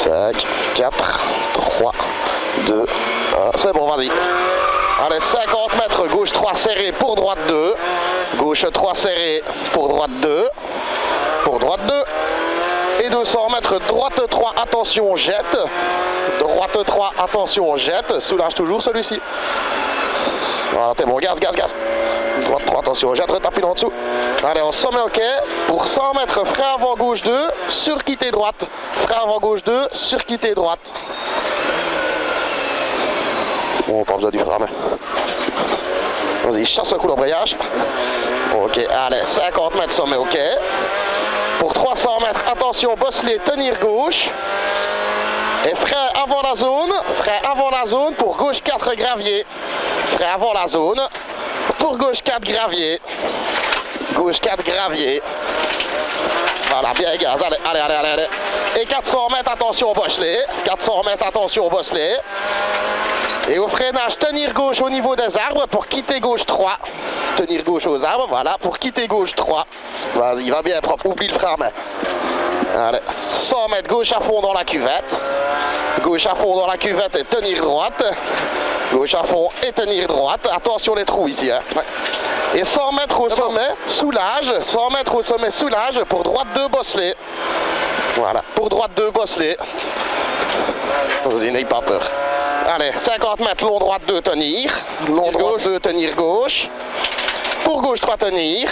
5, 4, 3, 2, 1. C'est bon, vas-y. Allez, 50 mètres, gauche 3 serré pour droite 2. Gauche 3 serré pour droite 2. Pour droite 2. Et 200 mètres, droite 3, attention, jette. Droite 3, attention, jette. Soulage toujours celui-ci. Voilà, t'es bon, gaz, gaz, gaz. Droite 3, attention, jette, retapine en dessous. Allez, on sommet, ok. Pour 100 mètres, frein avant gauche 2, sur quitter droite. Frein avant gauche 2, sur quitter droite. Bon, pas besoin du frein, mais... Vas-y, chasse un coup d'embrayage. Ok, allez, 50 mètres, sommet, ok. Pour 300 mètres, attention, bosselet, tenir gauche. Et frein avant la zone pour gauche 4 gravier. Frein avant la zone pour gauche 4 gravier. Gauche 4 gravier. Voilà, bien gaz, allez, allez, allez, allez, allez. Et 400 mètres, attention, bosselet. 400 mètres, attention, bosselet. Et au freinage, tenir gauche au niveau des arbres pour quitter gauche 3. Tenir gauche aux arbres, voilà, pour quitter gauche 3. Vas-y, va bien propre, oublie le frein, mais... Allez, 100 mètres, gauche à fond dans la cuvette. Gauche à fond dans la cuvette et tenir droite. Gauche à fond et tenir droite. Attention les trous ici, hein. Ouais. Et 100 mètres au sommet, soulage. 100 mètres au sommet, soulage pour droite 2, bosselet. Voilà, pour droite 2, bosselet. Vas-y, n'ayez pas peur. Allez, 50 mètres, long droite 2, tenir. Long droite 2, tenir gauche. Pour gauche 3, tenir.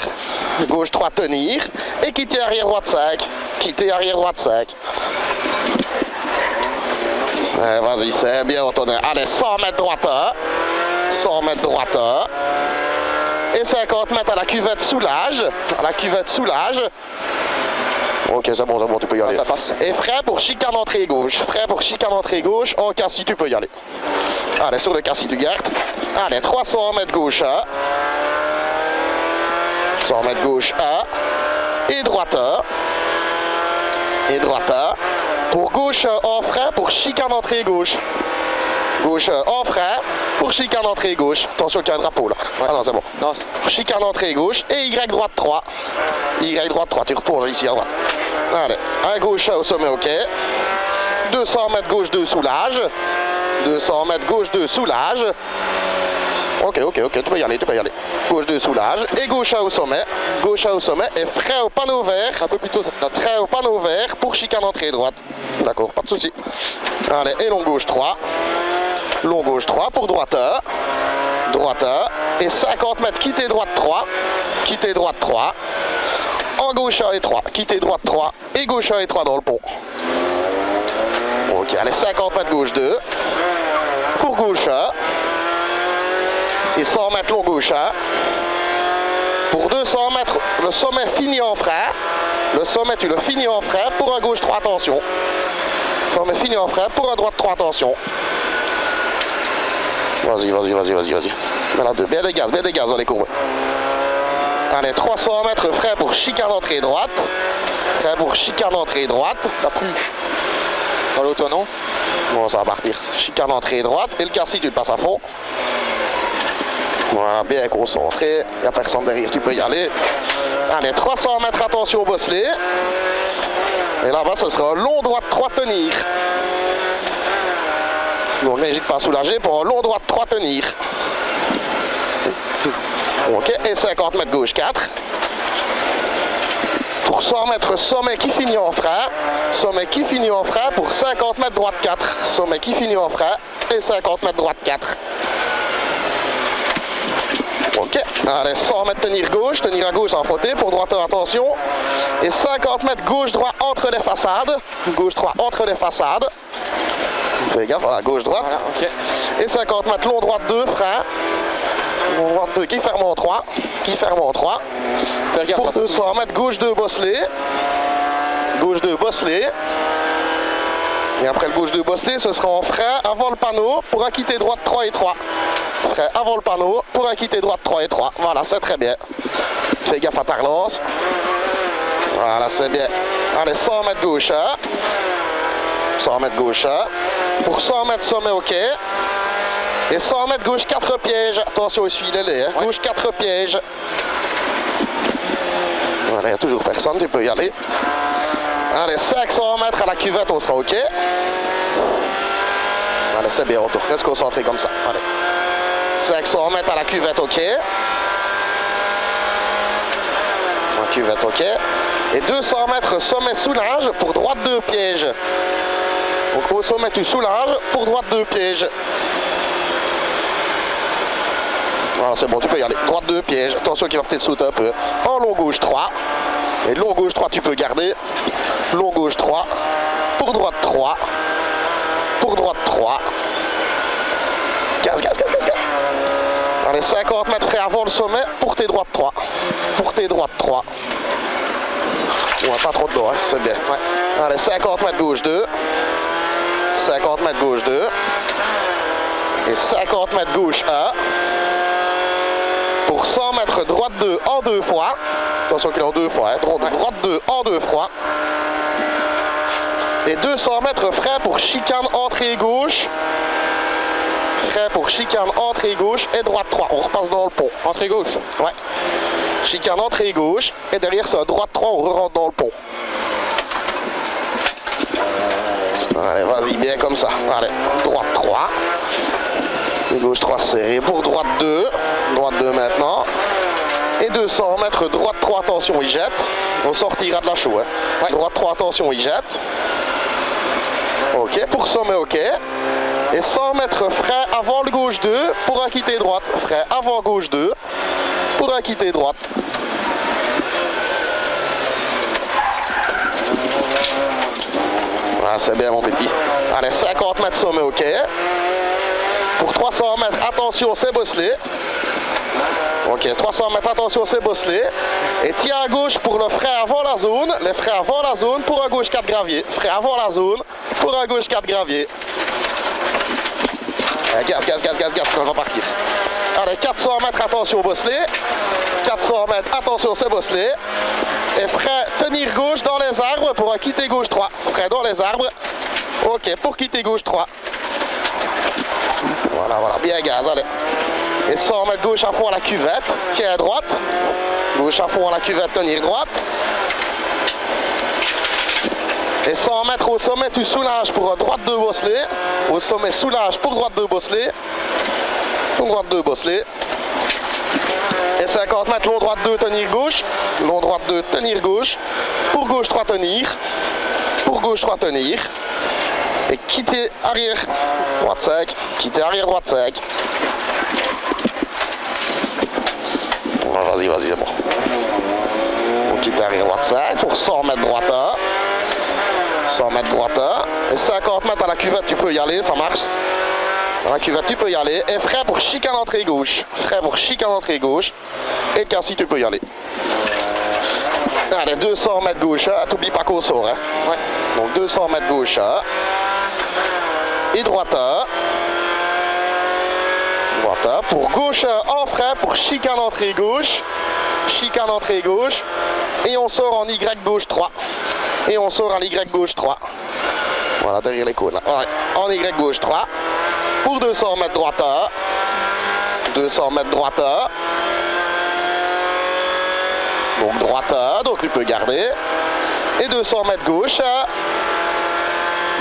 Gauche 3, tenir. Et quitter arrière droite 5. Quitter arrière droite 5. Vas-y, c'est bien retourné. Allez, 100 mètres droite 1. 100 mètres droite 1. Et 50 mètres à la cuvette soulage. À la cuvette soulage. Ok, c'est bon, tu peux y aller. Et frein pour chicane entrée gauche. Frein pour chicane entrée gauche. En cassis, tu peux y aller. Allez, sur le cassis, tu gardes. Allez, 300 mètres gauche 1. 100 mètres gauche 1. Et droite 1. Et droite 1. Pour gauche en frein pour chicane entrée gauche. Gauche en frein pour chicane entrée gauche. Attention qu'il y a un drapeau là. Ouais. Ah non, c'est bon. Non, chicane entrée gauche et Y droite 3. Y droite 3, tu reposes ici à droite. Allez, un gauche au sommet, ok. 200 mètres gauche 2, soulage. 200 mètres gauche 2, soulage. Ok, tu peux y aller, Gauche 2, soulage. Et gauche au sommet. Gauche au sommet. Et frein au panneau vert. Un peu plus tôt, frein au panneau vert pour chicane entrée droite. D'accord, pas de souci. Allez, et long gauche 3. Long gauche 3 pour droite 1. Droite 1. Et 50 mètres, quitter droite 3. Quitter droite 3. En gauche 1 et 3. Quitter droite 3. Et gauche 1 et 3 dans le pont. Ok, allez, 50 mètres gauche 2. Pour gauche 1. Et 100 mètres long gauche 1. Pour 200 mètres, le sommet finit en frein. Le sommet, tu le finis en frein. Pour un gauche 3, attention. Sommet fini en frein. Pour un droite 3, attention. Vas-y. Maintenant, bien des gaz dans les courbes. Allez, 300 mètres, frein pour chicane entrée droite. Frein pour chicane entrée droite. Ça pue. Dans l'auto, non? Bon, ça va partir. Chicane entrée droite. Et le cassis, tu le passes à fond. Voilà, bien concentré. Il n'y a personne derrière, tu peux y aller. Allez, 300 mètres, attention au bosselet. Et là-bas, ce sera un long droite 3, tenir. Donc, n'hésite pas à soulager pour un long droite 3, tenir. Ok, et 50 mètres gauche 4. Pour 100 mètres, sommet qui finit en frein. Sommet qui finit en frein pour 50 mètres droite 4. Sommet qui finit en frein et 50 mètres droite 4. Ok, allez, 100 mètres tenir à gauche sans fauter, pour droite attention. Et 50 mètres gauche droit entre les façades. Gauche droit entre les façades. Fais gaffe, voilà, gauche droite. Voilà, ok. Et 50 mètres long droite 2, frein. Long droite 2 qui ferme en 3. Pour 200 mètres gauche 2, bosselet. Gauche 2, bosselet. Et après le gauche 2 bosselet, ce sera en frein avant le panneau pour acquitter droite 3 et 3. Frein avant le panneau pour acquitter droite 3 et 3. Voilà, c'est très bien. Fais gaffe à ta relance. Voilà, c'est bien. Allez, 100 mètres gauche 1. 100 mètres gauche 1. Pour 100 mètres sommet, ok. Et 100 mètres gauche 4 pièges. Attention, il suit les hein. Ouais. Gauche 4 pièges. Voilà, il n'y a toujours personne, tu peux y aller. Allez, 500 mètres à la cuvette, on sera OK. Allez, c'est bien, retour. Reste concentré comme ça. Allez. 500 mètres à la cuvette, OK. La cuvette, OK. Et 200 mètres sommet soulage pour droite 2 piège. Donc au sommet, tu soulages pour droite 2 piège. Voilà, c'est bon, tu peux y aller. Droite 2 piège. Attention qu'il va peut-être sauter un peu. En long gauche 3. Et long gauche 3, tu peux garder. Long gauche 3. Pour droite 3. Pour droite 3. Gaz. Allez, 50 mètres près avant le sommet pour tes droites 3. Pour tes droites 3. Ouais, pas trop dedans, hein, c'est bien. Ouais. Allez, 50 mètres gauche 2. 50 mètres gauche 2. Et 50 mètres gauche 1. Pour 100 mètres droite 2 en 2 fois. Attention qu'il est en 2 fois, hein. Droite 2 en 2 fois. Et 200 mètres frais pour chicane entrée gauche. Frais pour chicane entrée gauche et droite 3. On repasse dans le pont. Entrée gauche. Ouais. Chicane entrée gauche. Et derrière c'est droite 3, on rentre dans le pont. Allez, vas-y, bien comme ça. Allez, droite 3. Et gauche 3 serré pour droite 2. Droite 2 maintenant. Et 200 mètres droite 3, attention, il jette. On sortira de la chaux. Hein. Ouais. Droite 3, attention, il jette. OK, pour sommet, OK. Et 100 mètres frais avant le gauche 2 pour acquitter droite. Frais avant gauche 2 pour acquitter droite. Ah, c'est bien mon petit. Allez, 50 mètres sommet, OK. Pour 300 mètres, attention, c'est bosselé. OK, 300 mètres, attention, c'est bosselé. Et tiens à gauche pour le frais avant la zone. Les frais avant la zone pour à gauche 4 graviers. Frais avant la zone pour à gauche 4 graviers. Gaz, quand on va partir. Allez, 400 mètres, attention, bosselé. 400 mètres, attention, c'est bosselé. Et frais, tenir gauche dans les arbres pour quitter gauche 3. Frais dans les arbres. OK, pour quitter gauche 3. Voilà, bien gaz, allez. Et 100 mètres gauche à fond à la cuvette. Tiens à droite. Gauche à fond à la cuvette, tenir droite. Et 100 mètres au sommet, tu soulages pour droite 2 bosselé. Au sommet, soulage pour droite 2 bosselé. Pour droite 2 bosselé. Et 50 mètres, long droite 2, tenir gauche. Long droite 2, tenir gauche. Pour gauche 3, tenir. Pour gauche 3, tenir. Et quitter arrière droite 5. Quitter arrière droite 5. Vas-y, c'est bon. On quitte arrière droite 5 pour 100 mètres droite 1. 100 mètres droite 1. Et 50 mètres à la cuvette, tu peux y aller, ça marche. À la cuvette, tu peux y aller. Et frais pour chicane entrée gauche. Frais pour chicane entrée gauche. Et Cassis, tu peux y aller. Allez, 200 mètres gauche, t'oublies pas qu'on sort. Hein. Ouais. Donc 200 mètres gauche. Et droite 1. Droite pour gauche en frais pour chicane entrée gauche. Chicane entrée gauche. Et on sort en Y gauche 3. Et on sort en Y gauche 3. Voilà, derrière les cônes. Ouais. En Y gauche 3. Pour 200 mètres droite 1. 200 mètres droite 1. Donc droite 1, donc tu peux garder. Et 200 mètres gauche.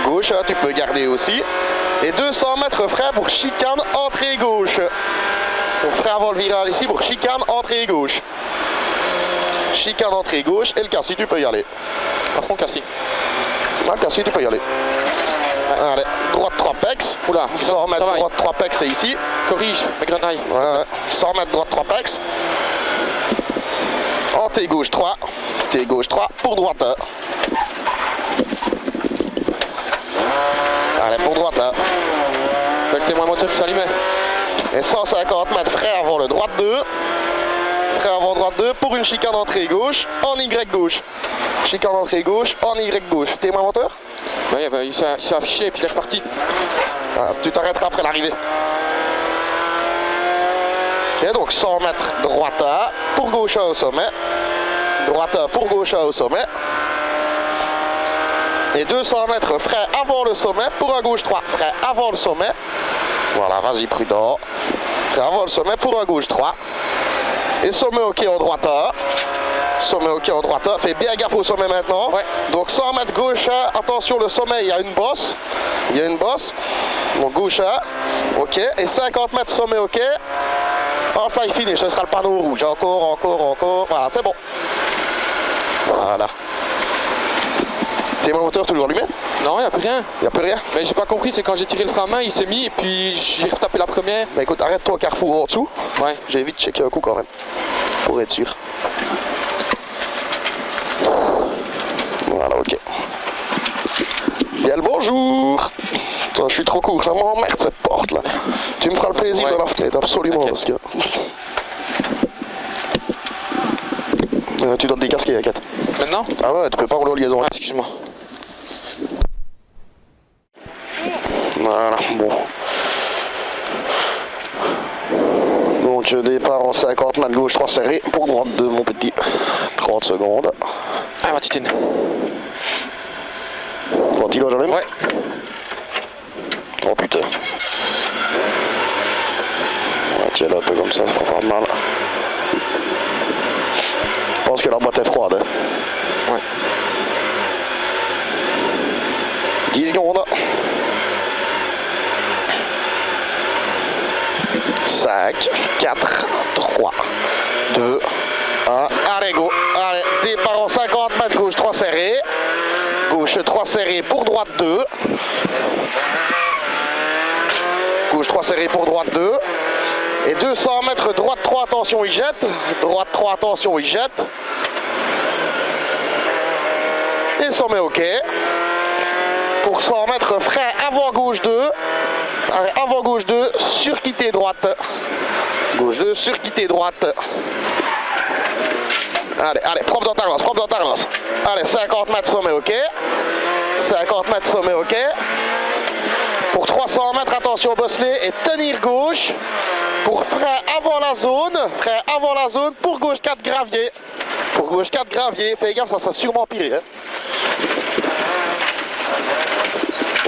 Gauche, tu peux garder aussi. Et 200 mètres frais pour chicane entrée gauche. Donc frais avant le virage ici pour chicane entrée gauche. Chicane entrée gauche et le Cassis, tu peux y aller. À fond Cassis. Ouais, le Cassis, tu peux y aller. Ouais. Allez, droite 3 pex. Oula, 100 mètres droite 3 pex, c'est ici. Corrige, la grenaille. Ouais. 100 mètres droite 3 pex. En T gauche 3. T gauche 3 pour droite 1. Allez, pour droite 1. Avec témoin moteur qui s'allumait. Et 150 mètres frais avant le droite 2. Frais avant droite 2 pour une chicane entrée gauche en Y gauche. Chicane entrée gauche en Y gauche. Témoin moteur? Oui, bah, il s'est affiché et puis il est reparti. Ah, tu t'arrêteras après l'arrivée. Ok, donc 100 mètres droite 1 pour gauche 1 au sommet. Droite 1 pour gauche 1 au sommet. Et 200 mètres frais avant le sommet pour un gauche 3. Frais avant le sommet. Voilà, vas-y, prudent. Frais avant le sommet pour un gauche 3. Et sommet OK en droite 1. Sommet ok en droite. Fais bien gaffe au sommet maintenant. Ouais. Donc 100 mètres gauche. Attention, le sommet, il y a une bosse. Il y a une bosse. Donc gauche. Ok. Et 50 mètres sommet ok. En fly finish, ce sera le panneau rouge. Encore. Voilà, c'est bon. Voilà. Tes moteurs toujours allumés? Non, il n'y a plus rien. Il n'y a plus rien? Mais j'ai pas compris, c'est quand j'ai tiré le frein à main, il s'est mis et puis j'ai retapé la première. Bah écoute, arrête-toi au carrefour en dessous. Ouais. J'ai vite checké un coup quand même. Pour être sûr. Voilà, ok. Bien le bonjour. Attends, je suis trop court, ça m'emmerde cette porte là. Tu me feras le plaisir de la fenêtre, absolument. Okay. Parce que... tu donnes des casquets, Agathe. Maintenant? Ah ouais, tu peux pas rouler en liaison. Ouais, excuse-moi. Voilà, bon. Donc départ en 50 mètres gauche 3 serré pour droite 2 mon petit. 30 secondes. Ah ma titine. Ventilo j'en ai? Ouais. Oh putain. Ouais, tiens là un peu comme ça fera pas de mal. Je pense que la boîte est froide. Hein. Ouais. 10 secondes. 5, 4, 3, 2, 1. Allez, go. Allez, départ en 50 mètres gauche 3 serré. Gauche 3 serré pour droite 2. Gauche 3 serré pour droite 2. Et 200 mètres droite 3, attention, il jette. Droite 3, attention, il jette. Et sommet ok. Pour 100 mètres, frein avant gauche 2. Allez, avant gauche 2, surquitté droite. Gauche 2, surquitté droite. Allez, propre dans ta relance, Allez, 50 mètres sommet ok. 50 mètres sommet ok. Pour 300 mètres, attention bosselet et tenir gauche. Pour frein avant la zone, pour gauche 4 gravier. Pour gauche 4 gravier, fais gaffe, ça sera sûrement pire. Hein.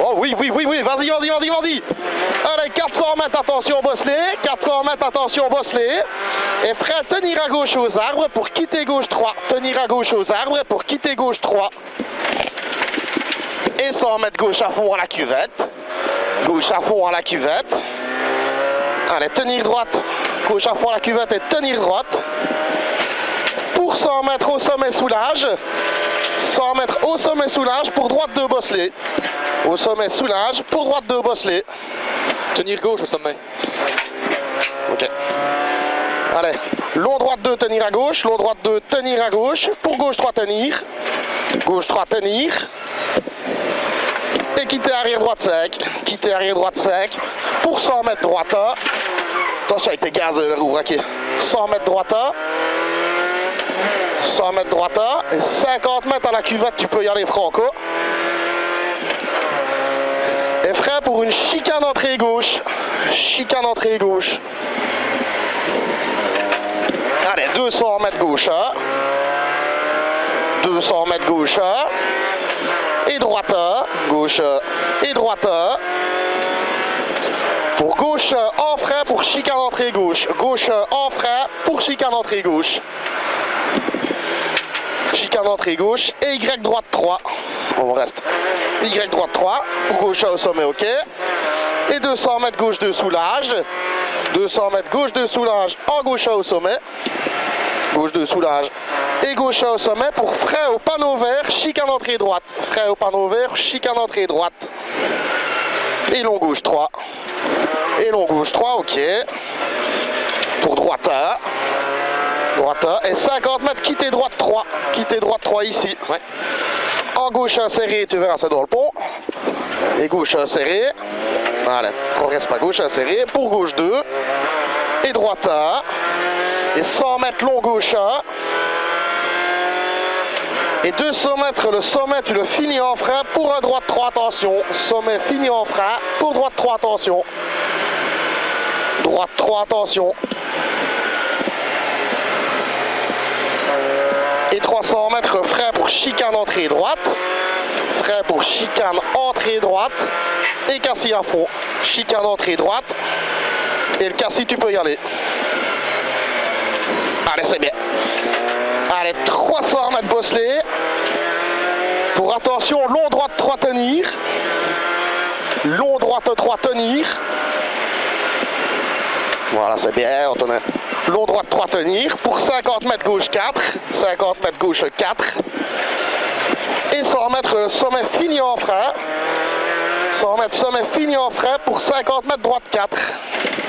Oh oui, vas-y. Allez, 400 mètres, attention bosselet. 400 mètres, attention bosselet. Et frein, tenir à gauche aux arbres pour quitter gauche 3. Tenir à gauche aux arbres pour quitter gauche 3. Et 100 mètres gauche à fond à la cuvette. Gauche à fond à la cuvette. Allez, tenir droite. Gauche à fond à la cuvette et tenir droite. Pour 100 mètres au sommet soulage. 100 mètres au sommet soulage pour droite 2 bosselet. Au sommet soulage pour droite 2 bosselet. Tenir gauche au sommet. Ok. Allez, long droite 2 tenir à gauche, long droite 2 tenir à gauche, pour gauche 3 tenir. Gauche 3 tenir. Et quitter arrière droite 5. Quitter arrière droite 5. Pour 100 mètres droite. Attention avec tes gaz le roue raqué. 100 mètres droite. 100 mètres droite. Et 50 mètres à la cuvette, tu peux y aller franco. Et frein pour une chicane entrée gauche. Chicane entrée gauche. Allez, 200 mètres gauche. 200 mètres gauche. Et droite. Gauche et droite. Pour gauche en frein pour chicane entrée gauche. Gauche en frein pour chicane entrée gauche. Chicane entrée gauche et Y droite 3. On reste. Y droite 3. Pour gauche au sommet ok. Et 200 mètres gauche de soulage. 200 mètres gauche de soulage en gauche au sommet. Gauche de soulage et gauche au sommet pour frein au panneau vert, chicane entrée droite. Frein au panneau vert, chicane entrée droite. Et long gauche 3. Et long gauche 3, ok. Pour droite 1. Droite 1. Et 50 mètres, quitter droite 3. Quitter droite 3 ici. Ouais. En gauche serré, tu verras, c'est dans le pont. Et gauche serré. Allez, on reste pas gauche serré. Pour gauche 2. Et droite 1. Et 100 mètres long gauche 1. Et 200 mètres, le sommet, tu le finis en frein pour un droite 3, attention. Sommet fini en frein pour droite 3, attention. Droite 3, attention. Et 300 mètres, frein pour chicane entrée droite. Frein pour chicane entrée droite. Et cassis à fond. Chicane entrée droite. Et le cassis, tu peux y aller. Allez, c'est bien. Allez, 300 mètres bosselé. Pour attention, long droite 3 tenir. Long droite 3 tenir. Voilà, c'est bien, Antonin. Long droite 3 tenir. Pour 50 mètres gauche 4. 50 mètres gauche 4. Et 100 mètres sommet fini en frein. 100 mètres sommet fini en frein pour 50 mètres droite 4.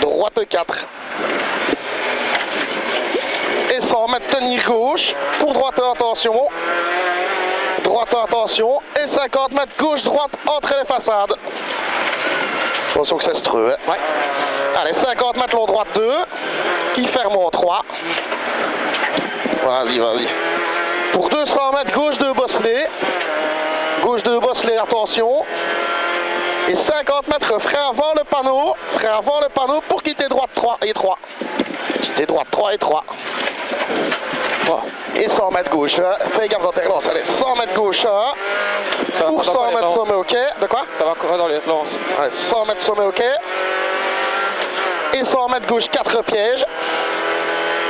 Droite 4. Et 100 mètres tenir gauche. Pour droite attention. Droite attention. Et 50 mètres gauche droite entre les façades. Attention que c'est streux. Hein. Ouais. Allez, 50 mètres long droite 2. Qui ferme en 3. Vas-y, vas-y. Pour 200 mètres gauche 2 bosselé. Gauche 2 bosselé, attention. Et 50 mètres frein avant le panneau. Frein avant le panneau pour quitter droite 3 et 3. Quitter droite 3 et 3. Et 100 mètres gauche. Fais gaffe dans tes relances. Allez, 100 mètres gauche. Pour 100 mètres sommet, ok. De quoi? Ça va encore dans les relances. Allez, 100 mètres sommet, ok. Et 100 mètres gauche 4 pièges.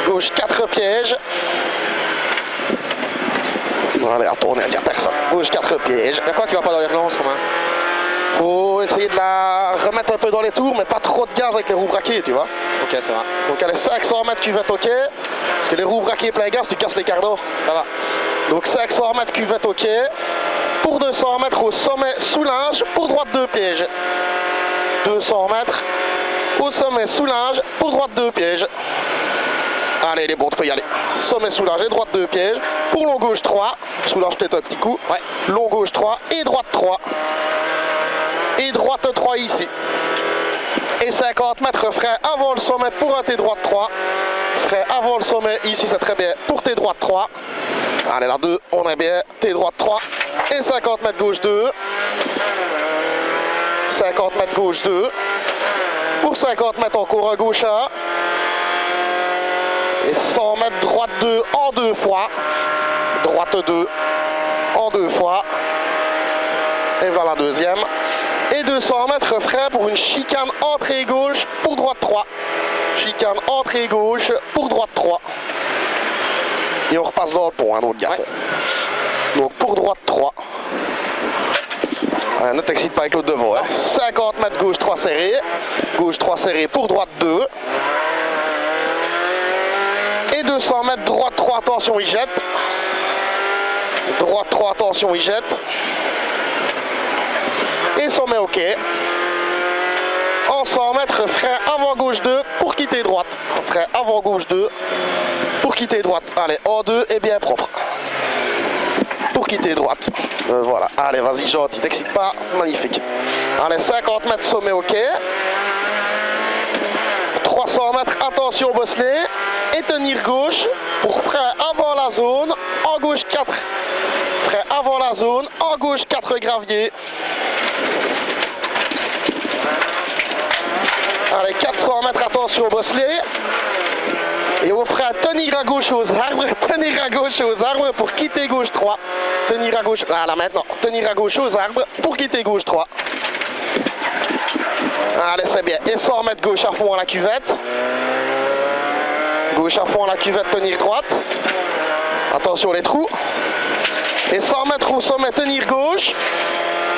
Gauche 4 pièges. Allez, retournez à dire personne. Gauche 4 pièges. Il y a quoi qui va pas dans les relances, Romain? Faut essayer de la remettre un peu dans les tours, mais pas trop de gaz avec les roues braquées, tu vois. Ok, ça va. Donc allez, 500 mètres cuvette, ok. Parce que les roues braquées plein gaz, tu casses les cardos. Ça va. Donc 500 mètres cuvette, ok. Pour 200 mètres au sommet sous linge, pour droite 2 pièges. 200 mètres au sommet sous linge, pour droite 2 pièges. Allez, les bons, tu peux y aller. Sommet sous linge et droite 2 pièges. Pour long gauche 3. Sous linge peut-être un petit coup. Ouais. Long gauche 3 et droite 3. Et droite 3 ici. Et 50 mètres frein avant le sommet pour un T droite 3. Frein avant le sommet ici, c'est très bien. Pour T droite 3. Allez, là 2, on est bien. T droite 3. Et 50 mètres gauche 2. 50 mètres gauche 2. Pour 50 mètres encore à gauche 1. Et 100 mètres droite 2 en 2 fois. Droite 2 en 2 fois. Et voilà la deuxième. Et 200 mètres frein pour une chicane entrée gauche pour droite 3. Chicane entrée gauche pour droite 3. Et on repasse dans le pont, hein, notre gars. Ouais. Donc pour droite 3. Ne t'excite pas avec l'autre devant. Hein. 50 mètres gauche 3 serré. Gauche 3 serré pour droite 2. Et 200 mètres droite 3, attention, il jette. Droite 3, attention, il jette. Et sommet, ok. En 100 mètres, frein avant gauche 2 pour quitter droite. Frein avant gauche 2 pour quitter droite. Allez, en 2 et bien propre. Pour quitter droite. Voilà. Allez, vas-y, gentil, t'excite pas. Magnifique. Allez, 50 mètres, sommet, ok. 300 mètres, attention, bosselet. Et tenir gauche pour frein avant la zone. En gauche 4. Frein avant la zone. En gauche 4 gravier. Allez, 400 mètres, attention, bosselet. Et au frein, tenir à gauche aux arbres. Tenir à gauche aux arbres pour quitter gauche 3. Tenir à gauche. Voilà, maintenant. Tenir à gauche aux arbres pour quitter gauche 3. Allez, c'est bien. Et 100 mètres gauche à fond à la cuvette. Gauche à fond à la cuvette, tenir droite. Attention les trous. Et 100 mètres au sommet, tenir gauche.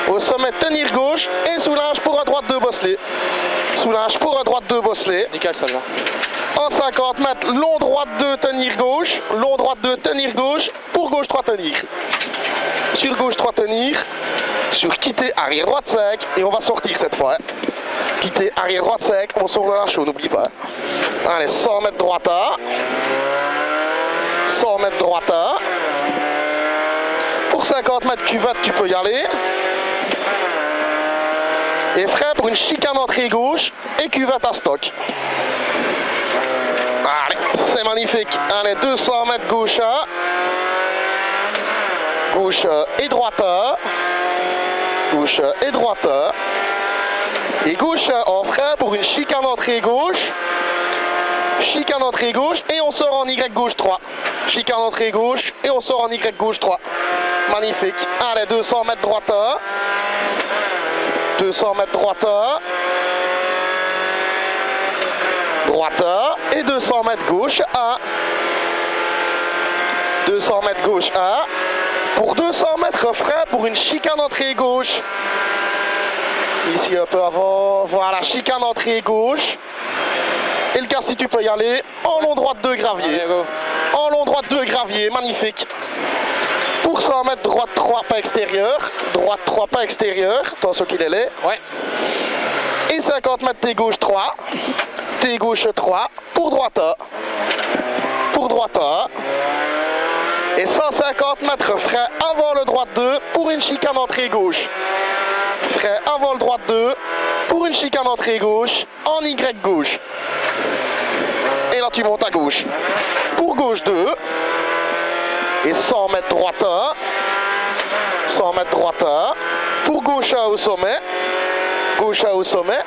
Au sommet, tenir gauche. Et soulage pour un droite 2 bosselet. Soulage pour un droite 2 bosselet. Nickel, ça va. En 50 mètres, long droite 2, tenir gauche. Long droite 2, tenir gauche. Pour gauche 3, tenir. Sur gauche 3, tenir. Sur quitter, arrière droite 5. Et on va sortir cette fois. Hein. Quitter, arrière droite 5. On sort de la chaude, n'oublie pas. Allez, 100 mètres droite à. 100 mètres droite à. Pour 50 mètres cuvette, tu peux y aller. Et frein pour une chicane entrée gauche. Et cuvette à stock. Allez, c'est magnifique. Allez, 200 mètres gauche à. Gauche et droite à. Gauche et droite à. Et gauche en frein pour une chicane entrée gauche. Chicane entrée gauche et on sort en Y gauche 3. Chicane entrée gauche et on sort en Y gauche 3. Magnifique. Allez, 200 mètres droite à. 200 mètres droite à. Droite à. Et 200 mètres gauche à. 200 mètres gauche 1. Pour 200 mètres frein pour une chicane entrée gauche. Ici un peu avant, voilà, chicane entrée gauche. Et le cas si tu peux y aller, en long droite 2 gravier. En long droite 2 gravier, magnifique. Pour 100 mètres, droite 3 pas extérieur. Droite 3 pas extérieur, attention qu'il est là. Ouais. Et 50 mètres T gauche 3. T gauche 3. Pour droite 1. Pour droite 1. Et 150 mètres frein avant le droite 2 pour une chicane entrée gauche. Frein avant le droite 2 pour une chicane entrée gauche en Y gauche. Et là tu montes à gauche. Pour gauche 2. Et 100 mètres droite 1. 100 mètres droite 1. Pour gauche 1 au sommet. Gauche 1 au sommet.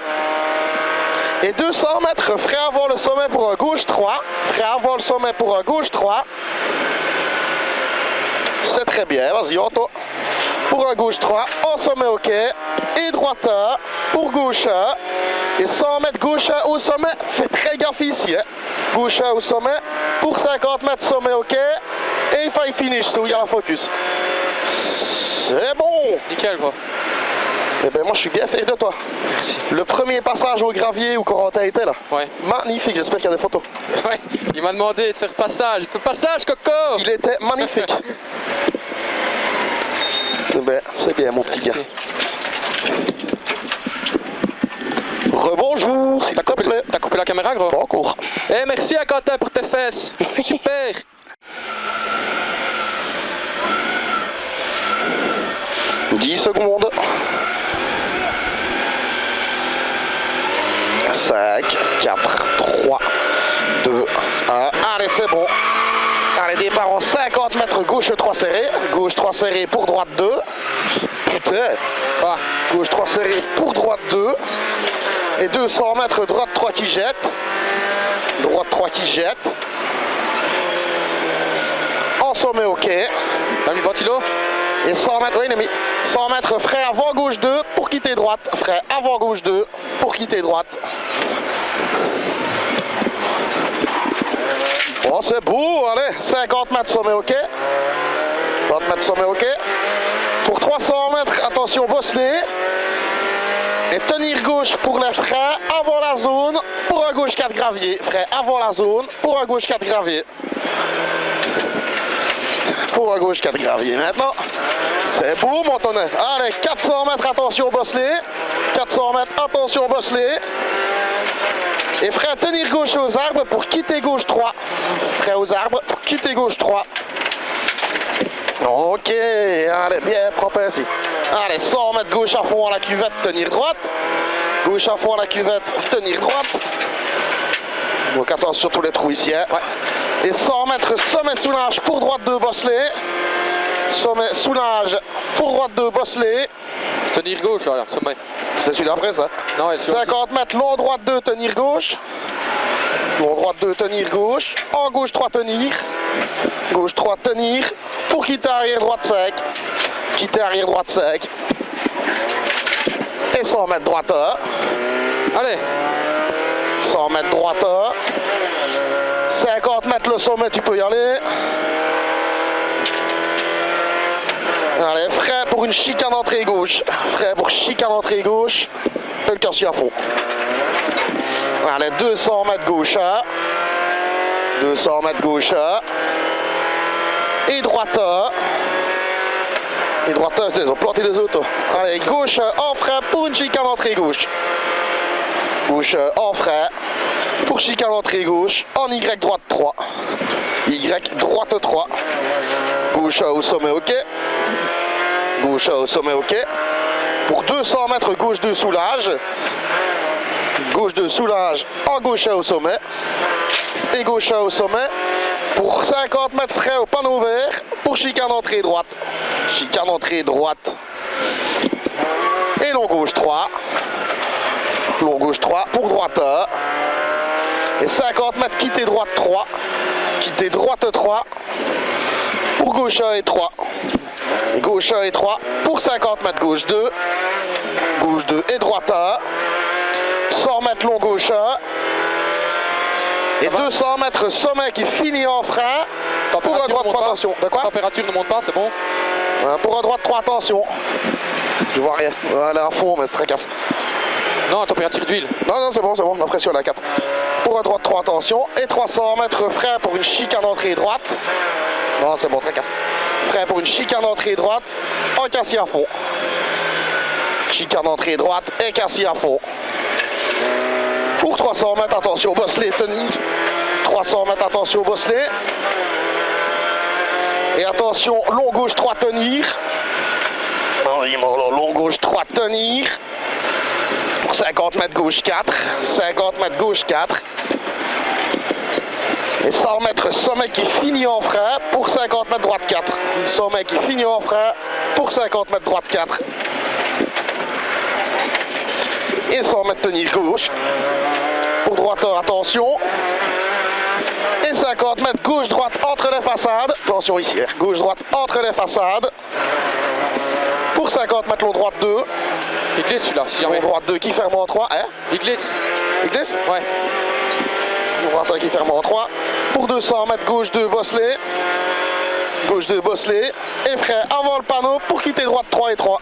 Et 200 mètres frein avant le sommet pour un gauche 3. Frein avant le sommet pour un gauche 3. C'est très bien, vas-y, Anto. Pour un gauche 3, en sommet ok. Et droite 1, pour gauche 1. Et 100 mètres gauche 1 au sommet. Fais très gaffe ici. Hein. Gauche 1 au sommet. Pour 50 mètres sommet ok. Et il faille finish, c'est où il y a la focus. C'est bon. Nickel quoi. Eh ben moi je suis bien fier de toi. Le premier passage au gravier où Corentin était là. Ouais. Magnifique, j'espère qu'il y a des photos. Ouais. Il m'a demandé de faire passage. Fais passage, Coco. Il était magnifique. Eh ben, c'est bien mon petit gars. Rebonjour, s'il te plaît. T'as coupé la caméra, gros? Pas encore. Eh, merci à Quentin pour tes fesses. Super. 10 secondes. 5, 4, 3, 2, 1. Allez, c'est bon. Allez, départ en 50 mètres, gauche 3 serré. Gauche 3 serré pour droite 2. Putain. Ah, gauche 3 serré pour droite 2. Et 200 mètres, droite 3 qui jette. Droite 3 qui jette. En sommet, ok. T'as mis le ventilo? Et 100 mètres, oui, il a mis 100 mètres, frein avant gauche 2 pour quitter droite. Frein avant gauche 2 pour quitter droite. Oh, c'est beau, allez, 50 mètres sommet, ok. 50 mètres sommet, ok. Pour 300 mètres, attention, bosselet. Et tenir gauche pour les freins avant la zone pour un gauche 4 gravier. Frein avant la zone pour un gauche 4 gravier. Pour un gauche 4 gravier maintenant. C'est beau, mon tonnerre. Allez, 400 mètres, attention, bosselet. 400 mètres, attention, bosselet. Et frein tenir gauche aux arbres pour quitter gauche 3. Frein aux arbres pour quitter gauche 3. Ok, allez, bien propre ici. Allez, 100 mètres gauche à fond à la cuvette, tenir droite. Gauche à fond à la cuvette, tenir droite. Donc attention sur tous les trous ici. Hein. Ouais. Et 100 mètres sommet soulage pour droite 2 bosselet. Sommet soulage pour droite 2 bosselet. Tenir gauche, alors, sommet. C'est celui d'après ça. Non, 50 mètres, long droite 2, tenir gauche. Long droite 2, tenir gauche. En gauche 3, tenir. Gauche 3, tenir. Pour quitter arrière droite 5. Quitter arrière droite 5. Et 100 mètres droite 1. Allez. 100 mètres droite 1. 50 mètres le sommet, tu peux y aller. Allez, frein pour une chicane entrée gauche. Frein pour chicane entrée gauche. Et le corsi à fond. Allez, 200 mètres gauche 1. 200 mètres gauche 1. Et droite 1. Et droite 1, ils ont planté les autos. Allez, gauche en frein pour une chicane entrée gauche. Gauche en frein pour chicane entrée gauche. En Y droite 3. Y droite 3. Gauche au sommet, ok. Gauche au sommet, ok. Pour 200 mètres, gauche 2 soulage. Gauche 2 soulage en gauche au sommet. Et gauche au sommet. Pour 50 mètres frein au panneau vert. Pour chicane entrée droite. Chicane entrée droite. Et long gauche 3. Long gauche 3 pour droite 1. Et 50 mètres quitter droite 3. Quitter droite 3. Pour gauche 1 et 3. Et gauche 1 et 3 pour 50 mètres gauche 2. Gauche 2 et droite 1. 100 mètres long gauche 1. Et 200 mètres sommet qui finit en frein. Pour un droit de 3, attention. De quoi? Température ne monte pas, c'est bon. Pour un droit de 3, attention. Je vois rien. Elle est à fond, mais c'est très casse. Non, température d'huile. Non, c'est bon, la pression est à 4. Pour un droit de 3, attention. Et 300 mètres frein pour une chicane entrée droite. Non, c'est bon, très casse. Frein pour une chicane entrée droite. En cassis à fond. Chicane entrée droite et cassis à fond. Pour 300 mètres, attention, bosselet, tenir. 300 mètres, attention, bosselet. Et attention, long gauche 3, tenir. Long gauche 3, tenir. Pour 50 mètres gauche 4. 50 mètres gauche 4. Et 100 mètres sommet qui finit en frein pour 50 mètres droite 4. Sommet qui finit en frein pour 50 mètres droite 4. Et 100 mètres tenir gauche. Pour droiteur, attention. Et 50 mètres gauche-droite entre les façades. Attention ici, gauche-droite entre les façades. Pour 50 mètres long droite 2. Il glisse celui-là, si jamais. Long droite 2 qui ferme en 3. Hein? Il glisse. Il glisse? Ouais. Long droite 1 qui ferme en 3. Pour 200 mètres gauche 2, bosselet. Gauche 2, bosselet. Et frein avant le panneau pour quitter droite 3 et 3.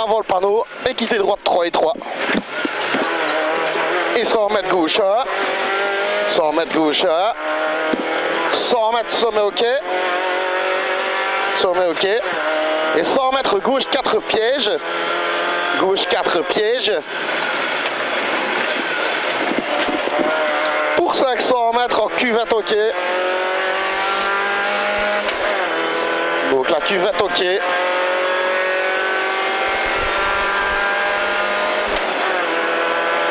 Avant le panneau et quitter droite 3 et 3. Et 100 mètres gauche 1. 100 mètres gauche 1. 100 mètres sommet ok. Sommet ok. Et 100 mètres gauche 4 pièges. Gauche 4 pièges. Pour 500 mètres en cuvette ok. Donc la cuvette ok.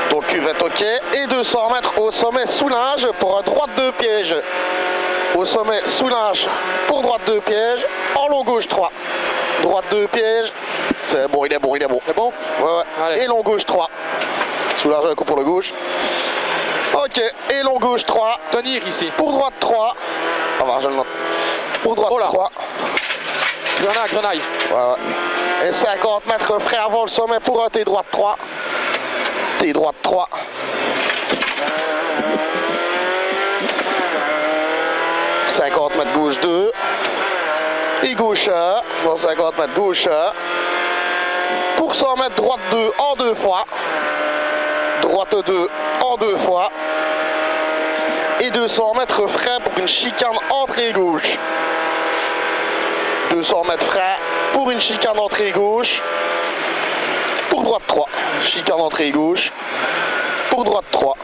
Donc cuvette ok. Et 200 mètres au sommet soulage pour un droite 2 pièges. Au sommet soulage pour droite 2 pièges. En long gauche 3. Droite 2 pièges. C'est bon, il est bon. C'est bon? Ouais. Allez. Et long gauche 3. Soulage un coup pour le gauche. Ok. Et long gauche 3. Tenir ici. Pour droite 3. Ça va, je le note. Pour droite 3. Grenaille. Ouais. Et 50 mètres frais avant le sommet pour un T droite 3. T droite 3. « 50 mètres gauche 2. Et gauche 1. Bon, 50 mètres gauche 1. Pour 100 mètres droite 2 en 2 fois. Droite 2 en 2 fois. Et 200 mètres frein pour une chicane entrée gauche. 200 mètres frein pour une chicane entrée gauche. Pour droite 3. Chicane entrée gauche. Pour droite 3.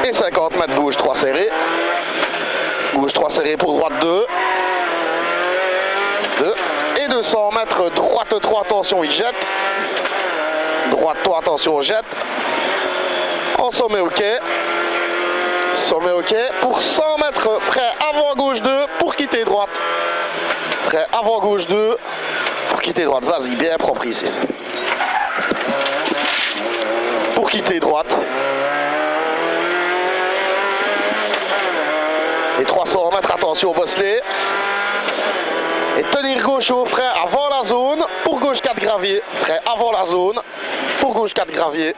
Et 50 mètres gauche 3 serré. Gauche 3 serré pour droite 2. 2. Et 200 mètres droite 3, attention, il jette. Droite 3, attention, jette. En sommet ok. Sommet ok. Pour 100 mètres frein avant gauche 2 pour quitter droite. Frein avant gauche 2 pour quitter droite. Vas-y, bien propre ici. Pour quitter droite. Et 300 mètres, attention au bosselet. Et tenir gauche au frein avant la zone. Pour gauche 4 gravier. Frein avant la zone. Pour gauche 4 gravier.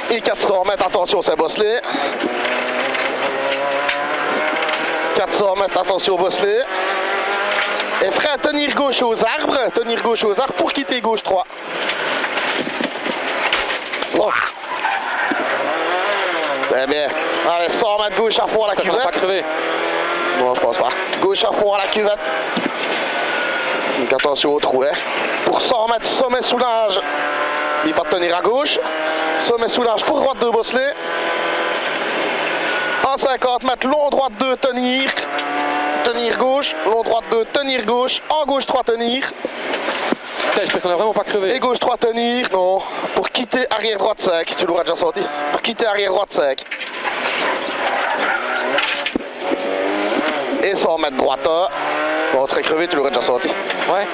Et 400 mètres, attention, c'est bosselet. 400 mètres, attention au bosselet. Et frein tenir gauche aux arbres. Tenir gauche aux arbres pour quitter gauche 3. Oh. Très bien. Allez, 100 mètres gauche à fond à la cuvette. Pas crevé. Non, je pense pas. Gauche à fond à la cuvette. Donc attention au trou, hein. Pour 100 mètres, sommet soulage. Il va tenir à gauche. Sommet soulage pour droite 2, bosselet. En 50 mètres, long droite 2, tenir. Tenir gauche. Long droite 2, tenir gauche. En gauche 3, tenir. J'espère qu'on a vraiment pas crevé. Et gauche 3, tenir. Non. Pour quitter arrière droite 5. Tu l'auras déjà senti. Pour quitter arrière droite 5. Et 100 mètres droite 1. Bon, très crevé, tu l'aurais déjà senti. Ouais.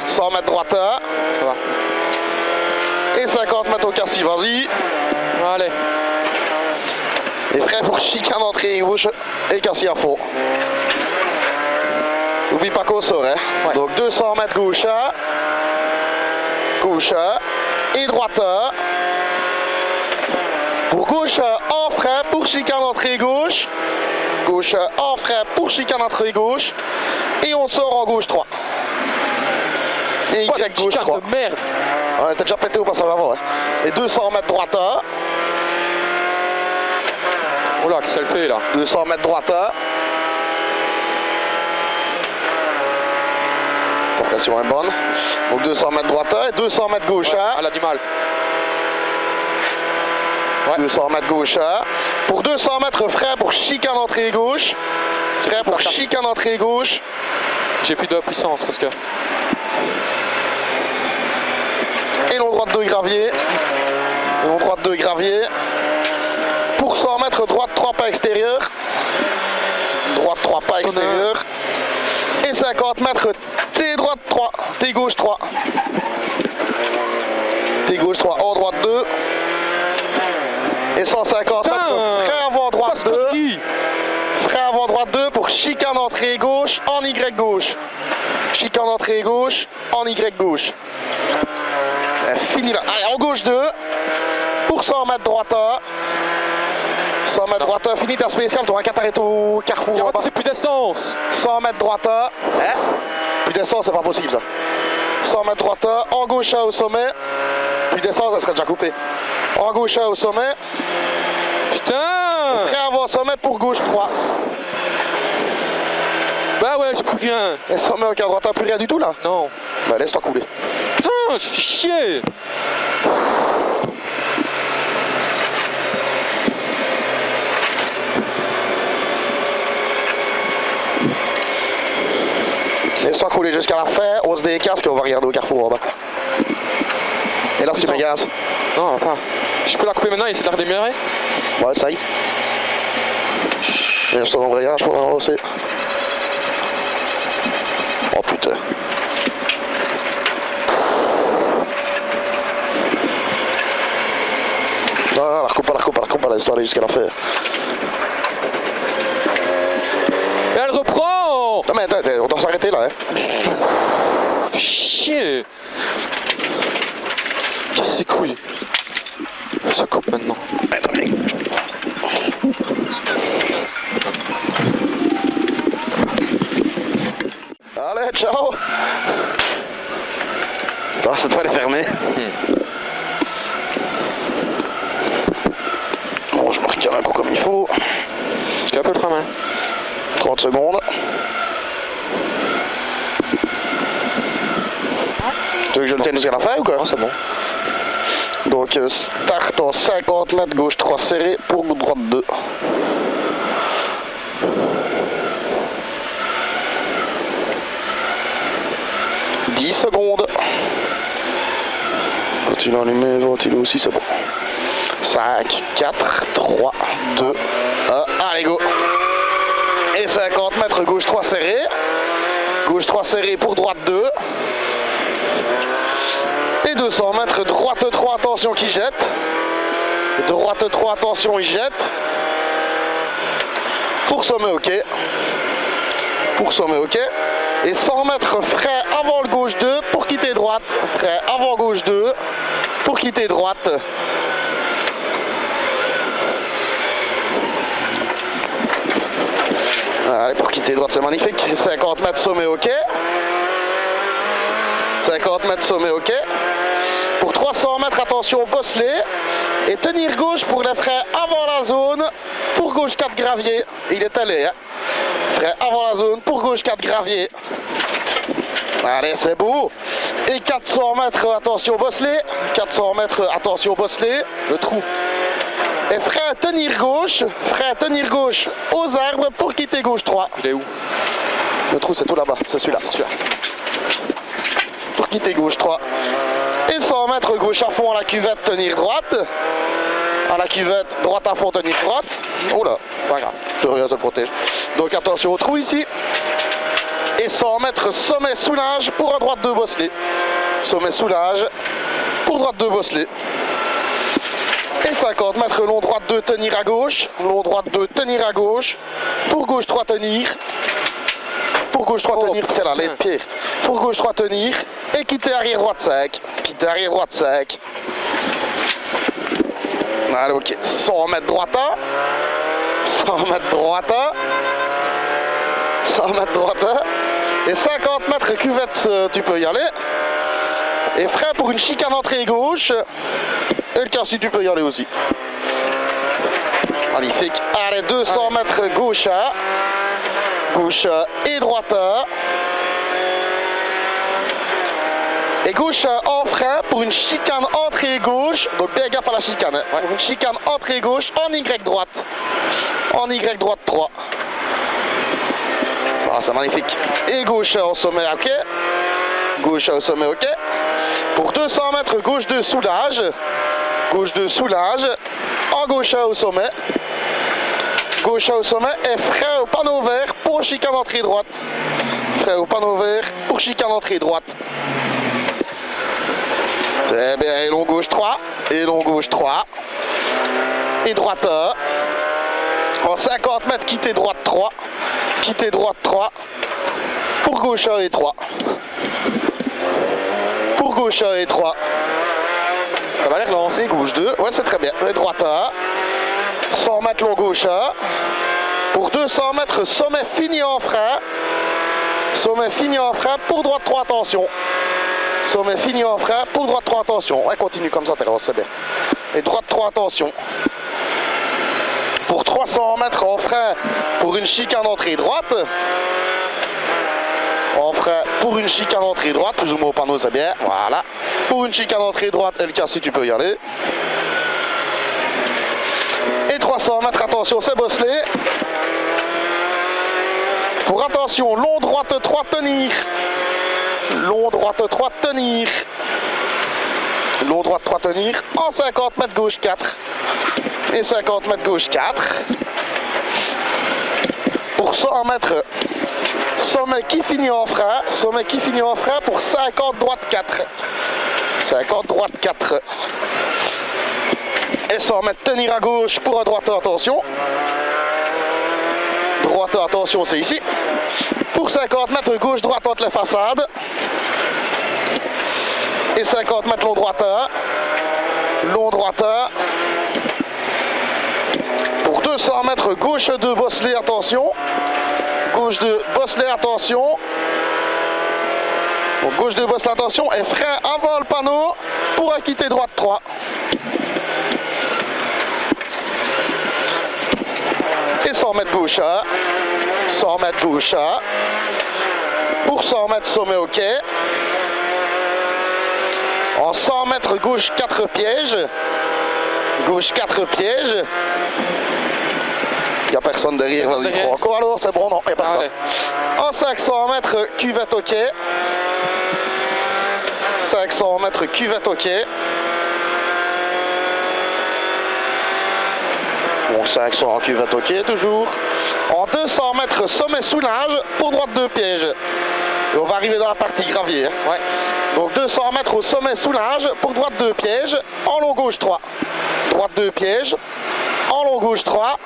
100 mètres droite 1. Ça va. Et 50 mètres au cassis, vas-y. Allez. Et prêt pour chicane entrée gauche et cassis à fond. N'oublie pas qu'on sort, hein. Ouais. Donc 200 mètres gauche 1. Gauche 1. et droite. Pour gauche en frein pour chicane entrée gauche. Gauche en frein pour chicane entrée gauche. Et on sort en gauche 3. Et Quoi, Y cette gauche chicane 3. de merde. Ouais, t'as déjà pété au passage avant. Hein. Et 200 mètres droite. Oh là, qu'est-ce qu'elle fait là? 200 mètres droite. La pression est bonne. Donc 200 mètres droite et 200 mètres gauche. Ouais, elle a du mal. Ouais. 200 mètres gauche. Pour 200 mètres, frein pour chicane entrée gauche. Frein pour chicane entrée gauche. J'ai plus de puissance parce que... Et long droite de gravier. Et long droite de gravier. Pour 100 mètres, droite 3 pas extérieur. Droite 3 pas extérieur. Et 50 mètres, T droite 3. T gauche 3. T gauche 3. En droite 2. Et 150 mètres, frein avant droite 2. Frein avant droite 2 pour chicane entrée gauche en Y gauche. Chicane entrée gauche en Y gauche. Fini là. Allez, en gauche 2. Pour 100 mètres droite 100 mètres droite, fini ta spéciale, tu auras qu'à t'arrêter au carrefour. C'est plus d'essence. 100 mètres droite. Hein? Plus d'essence, c'est pas possible ça. 100 mètres droite, en gauche au sommet. Plus d'essence, ça serait déjà coupé. En gauche au sommet. Putain! Frein avant sommet pour gauche 3. Bah ouais, j'ai plus rien. Et sommet au droite, plus rien du tout là? Non. Bah laisse-toi couler. Putain, je fais chier. Laisse-toi couler jusqu'à la fin, on se décasque et on va regarder au carrefour en bas. Et là, tu m'agaces. Non, pas. Je peux la couper maintenant et essayer de la redémarrer? Ouais, ça y est. Et je te l'embrayage pour l'avancer. Oh putain. Non, la recoupe pas, laisse-toi aller jusqu'à la fin. Et elle reprend! Non mais attends, on doit s'arrêter là, hein. Fais chier! Casse les couilles. Ça coupe maintenant. Allez, ciao! Ah, cette fois elle est fermée. Bon, je marque un peu comme il faut. C'est un peu le frein, 30 secondes. Tu veux que je le tienne jusqu'à la fin ou quoi? Non, c'est bon. Donc start en 50 mètres, gauche 3 serré pour droite 2. « 10 secondes. Ventilo allumé, ventilo aussi, c'est bon. 5, 4, 3, 2, 1. Allez, go. Et 50 mètres, gauche 3 serré. Gauche 3 serré pour droite 2. Et 200 mètres, droite 3, attention qui jette. Droite 3, attention, il jette. Pour sommet, ok. Pour sommet, ok. Et 100 mètres, frein avant le gauche 2 pour quitter droite. Frein avant gauche 2 pour quitter droite. Allez, pour quitter droite, c'est magnifique. 50 mètres, sommet, ok. 50 mètres, sommet, ok. Pour 300 mètres, attention, bosselet. Et tenir gauche pour les freins avant la zone. Pour gauche 4 gravier. Il est allé, hein. Frein avant la zone. Pour gauche 4 gravier. Allez, c'est beau. Et 400 mètres, attention, bosselet. 400 mètres, attention, bosselet. Le trou. Et frein tenir gauche aux arbres pour quitter gauche 3. Il est où? Le trou c'est tout là-bas, c'est celui-là. Pour quitter gauche 3. Et 100 mètres gauche à fond à la cuvette, tenir droite. À la cuvette, droite à fond, tenir droite. Oh là, pas grave, rien se protège. Donc attention au trou ici. Et 100 mètres sommet soulage pour un droite 2 bosselet. Sommet soulage pour droite 2 bosselet. Et 50 mètres long droite 2 tenir à gauche. Long droite 2 tenir à gauche. Pour gauche 3 tenir. Pour gauche 3 tenir. Putain là, les pieds. Pour gauche 3 tenir. Et quitter arrière droite 5. Quitter arrière droite 5. Allez, ok. 100 mètres droite. 100 mètres droite. 100 mètres droite. Et 50 mètres cuvette, tu peux y aller. Et frein pour une chicane entrée gauche. Et le quincy, tu peux y aller aussi. Magnifique. Allez, 200 mètres gauche. Gauche et droite. Et gauche en frein pour une chicane entrée gauche. Donc bien gaffe à la chicane. Hein. Pour une chicane entrée gauche en Y droite. En Y droite 3. Ah, c'est magnifique. Et gauche au sommet, ok. Gauche au sommet, ok. Pour 200 mètres, gauche de soulage. Gauche de soulage. En gauche au sommet. Gauche au sommet et frein au panneau vert pour chicane entrée droite. Frein au panneau vert pour chicane entrée droite. Très bien, et long gauche 3. Et long gauche 3. Et droite. En 50 mètres, quitter droite 3. Quitter droite 3. Pour gauche 1 et 3. Pour gauche 1 et 3. Ça va l'air lancé, gauche 2. Ouais, c'est très bien. Et droite 1. 100 mètres long gauche 1. Pour 200 mètres, sommet fini en frein. Sommet fini en frein. Pour droite 3, attention. Sommet fini en frein. Pour droite 3, attention. Ouais, continue comme ça, Thérèse, c'est bien. Et droite 3, attention. Pour 300 mètres en frein pour une chicane entrée droite. En frein pour une chicane entrée droite, plus ou moins au panneau, c'est bien. Voilà. Pour une chicane entrée droite, et le quincy, tu peux y aller. Et 300 mètres, attention, c'est bosselé. Pour attention, long droite 3, tenir. Long droite 3, tenir. Long droite 3, tenir. En 50 mètres, gauche 4. Et 50 mètres gauche 4. Pour 100 mètres, sommet qui finit en frein. Sommet qui finit en frein pour 50 droite 4. 50 droite 4. Et 100 mètres tenir à gauche pour un droite, attention. Droite, attention, c'est ici. Pour 50 mètres gauche droite entre les façades. Et 50 mètres long droite 1. Long droite 1. Pour 200 mètres, gauche 2, bosselet, attention. Gauche 2, bosselet, attention. Donc gauche 2, bosselet, attention. Et frein avant le panneau pour quitter droite 3. Et 100 mètres gauche 1. 100 mètres gauche 1. Pour 100 mètres, sommet, ok. En 100 mètres, gauche 4 pièges. Gauche 4 pièges. Il n'y a personne derrière, vas-y, faut encore alors, c'est bon, non, il n'y a personne. En 500 mètres, cuvette ok. 500 mètres, cuvette ok. Bon, 500 cuvette ok, toujours. En 200 mètres, sommet soulage, pour droite 2 pièges. Et on va arriver dans la partie gravier. Hein. Ouais. Donc 200 mètres au sommet soulage, pour droite 2 pièges, en long gauche 3. Droite 2 pièges, en long gauche 3.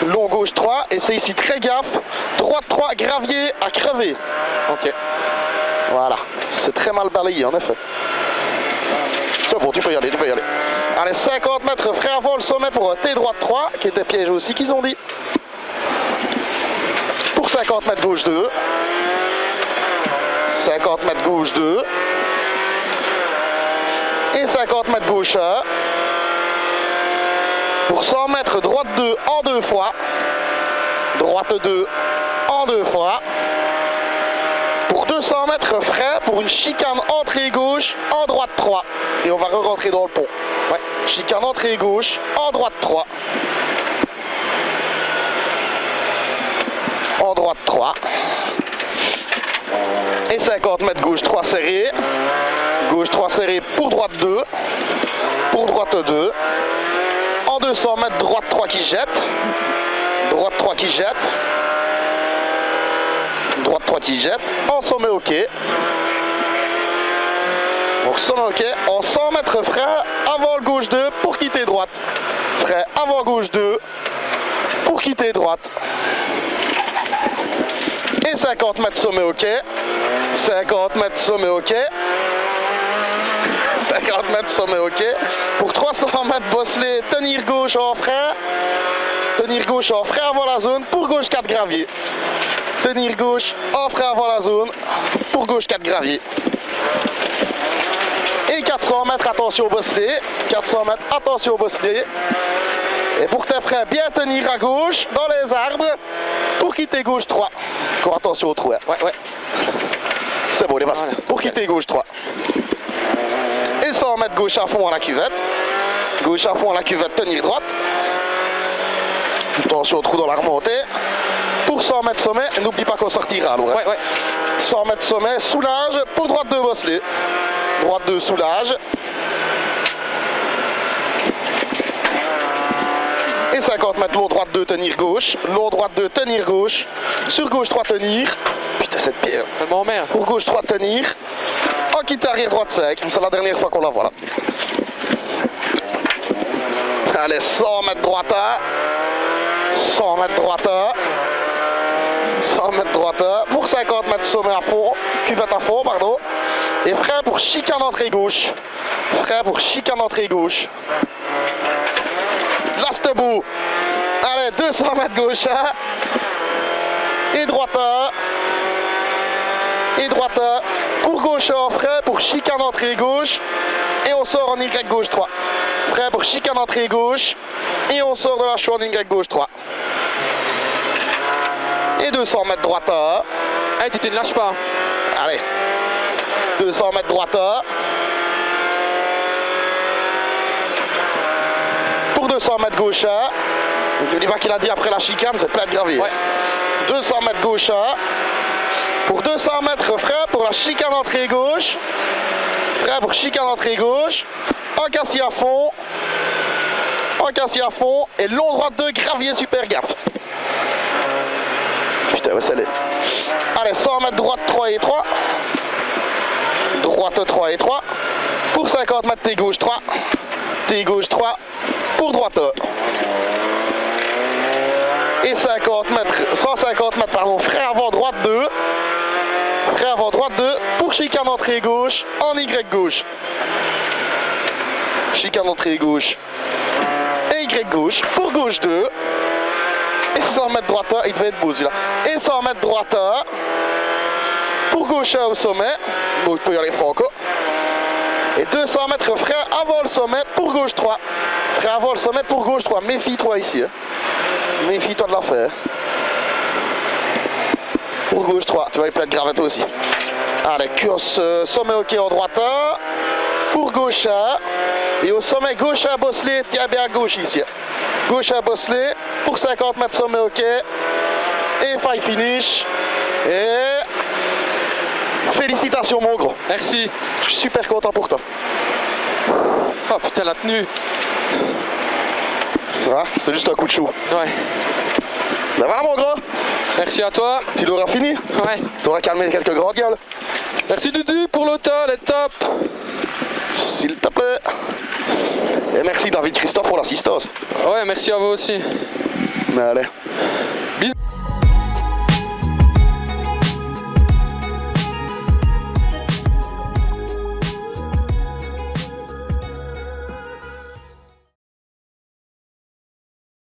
Long gauche 3, et c'est ici très gaffe. Droite 3, gravier à crever. Ok. Voilà, c'est très mal balayé en effet. C'est bon, tu peux y aller, tu peux y aller. Allez, 50 mètres, frein avant le sommet pour T droite 3, qui était piège aussi, qu'ils ont dit. Pour 50 mètres gauche 2. 50 mètres gauche 2. Et 50 mètres gauche 1. Pour 100 mètres, droite 2 en 2 fois. Droite 2 en 2 fois. Pour 200 mètres, frein pour une chicane entrée gauche en droite 3. Et on va re-rentrer dans le pont. Ouais. Chicane entrée gauche en droite 3. En droite 3. Et 50 mètres gauche 3 serré. Gauche 3 serré pour droite 2. Pour droite 2. En 200 mètres, droite 3 qui jette. Droite 3 qui jette. Droite 3 qui jette. En sommet ok. Donc sommet ok. En 100 mètres, frein avant le gauche 2 pour quitter droite. Frein avant gauche 2 pour quitter droite. Et 50 mètres sommet ok. 50 mètres sommet ok. 50 mètres sommet ok. Pour 300 mètres bosselet, tenir gauche en frein. Tenir gauche en frein avant la zone. Pour gauche 4 graviers. Tenir gauche en frein avant la zone. Pour gauche 4 graviers. Et 400 mètres, attention au bosselet. 400 mètres, attention au bosselet. Et pour tes freins, bien tenir à gauche, dans les arbres, pour quitter gauche 3. Encore attention au trou. Hein. Ouais. C'est bon, les vasses. Voilà. Pour quitter gauche 3. Et 100 mètres gauche à fond à la cuvette. Gauche à fond à la cuvette, tenir droite. Attention au trou dans la remontée. Pour 100 mètres sommet, n'oublie pas qu'on sortira alors. Hein. Ouais. 100 mètres sommet, soulage, pour droite 2 bosselet. Droite 2, soulage. Et 50 mètres long droite 2, tenir gauche. Long droite 2, tenir gauche. Sur gauche 3, tenir. Putain, cette pierre. Elle m'emmerde. Pour gauche 3, tenir. En quitte arrière droite 5. C'est la dernière fois qu'on la voit là. Allez, 100 mètres droite à. 100 mètres droite à. 100 mètres droite à. Pour 50 mètres sommet à fond. Cuvette à fond, pardon. Et frein pour chicane entrée gauche. Frein pour chicane entrée gauche. Last bout. Allez, 200 mètres gauche à. Et droite à. Et droite à. Pour gauche en frein pour chicane entrée gauche. Et on sort en Y gauche 3. Frein pour chicane entrée gauche. Et on sort de la chaux en Y gauche 3. Et 200 mètres droite à. Hey, tu ne lâches pas. Allez. 200 mètres droite à. Pour 200 mètres gauche à. Ne dis pas qu'il a dit après la chicane, c'est plein de gravier. Ouais. 200 mètres gauche à. Pour 200 mètres frein pour la chicane entrée gauche. Frein pour chicane entrée gauche. En cassis à fond. En cassis à fond. Et long droite 2, gravier super gaffe. Putain, ouais, c'est laid. Allez, 100 mètres droite 3 et 3. Droite 3 et 3. Pour 50 mètres T gauche 3. T gauche 3. Pour droite. Et 50 mètres, 150 mètres, pardon, frein avant droite 2. Frein avant droite 2. Pour chicane entrée gauche en Y gauche. Chicane entrée gauche. Et Y gauche. Pour gauche 2. Et 100 mètres droite, il devait être beau celui-là. Et 100 mètres droite, pour gauche au sommet. Bon, il peut y aller franco. Et 200 mètres frein avant le sommet pour gauche 3. Frein avant le sommet pour gauche 3. Méfie-toi ici. Hein. Méfie-toi de la faire. Pour gauche 3. Tu vas y plein de gravette aussi. Allez, curse sommet ok en droite. Pour gauche 1. Et au sommet gauche à bosselet, tiens bien à gauche ici. Gauche à bosselet. Pour 50 mètres sommet ok. Et faille finish. Et félicitations mon gros. Merci. Je suis super content pour toi. Oh putain, la tenue. Ah, c'était juste un coup de chou. Ouais. Ben voilà mon gros. Merci à toi. Tu l'auras fini. Ouais. T'auras calmé quelques grandes gueules. Merci Dudu pour l'auto, elle est top. S'il te plaît. Et merci David Christophe pour l'assistance. Ouais, merci à vous aussi. Mais allez. Bisous.